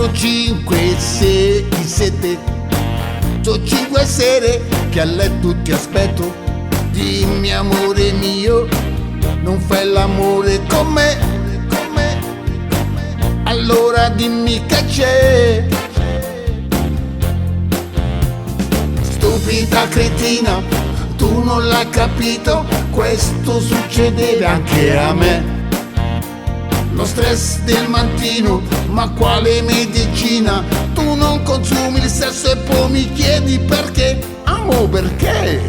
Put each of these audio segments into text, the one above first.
4, 5, 6, 7. Sono 5 sere che a letto ti aspetto. Dimmi amore mio, non fai l'amore con me? Allora dimmi che c'è. Stupida cretina, tu non l'hai capito, questo succedeva anche a me. Lo stress del mattino, ma quale medicina? Tu non consumi il sesso e poi mi chiedi perché? Amo perché?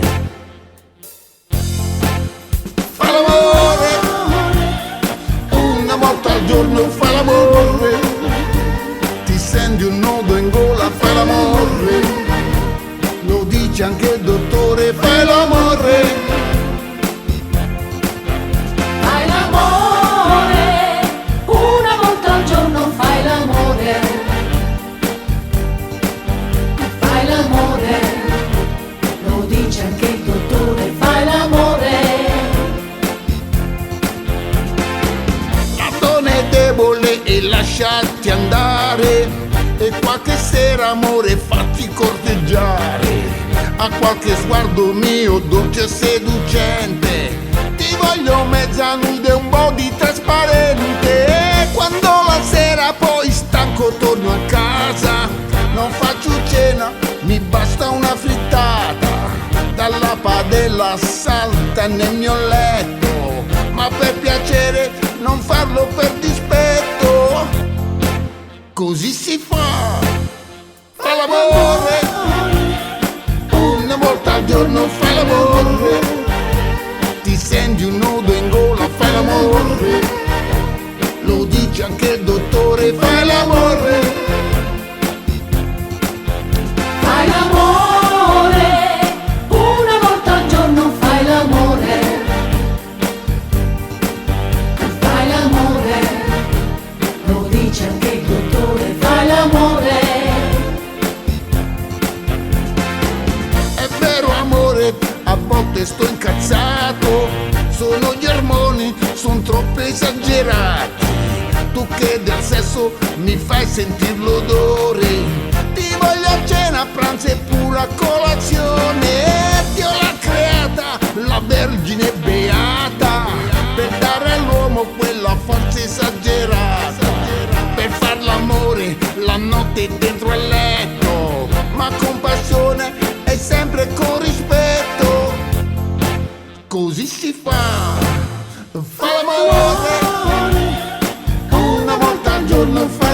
Fa l'amore, una volta al giorno fa l'amore. Ti senti un nodo in gola, fai l'amore. Lo dice anche il dottore, fai l'amore. E lasciarti andare, e qualche sera amore fatti corteggiare, a qualche sguardo mio dolce e seducente, ti voglio mezza nuda e un po' di trasparente. E quando la sera poi stanco torno a casa, non faccio cena, mi basta una frittata, dalla padella salta nel mio letto, ma per piacere non farlo per dispetto. Così si fa l'amore, una volta al giorno fai l'amore. Ti senti un nodo in gola, fai l'amore. Lo dice anche il dottore, fai l'amore. Fai l'amore, una volta al giorno fai l'amore. Fai l'amore, lo dice anche il dottore, fai l'amore. È vero amore, a volte sto incazzato, sono gli ormoni, sono troppo esagerati. Tu che del sesso mi fai sentire l'odore, ti voglio a cena, a pranzo e pure a colazione. Dio l'ha creata, la Vergine beata, per dare all'uomo quella forza esagerata, per far l'amore la notte dentro al letto, ma con passione e sempre con rispetto. Così si fa l'amore, una volta al giorno fa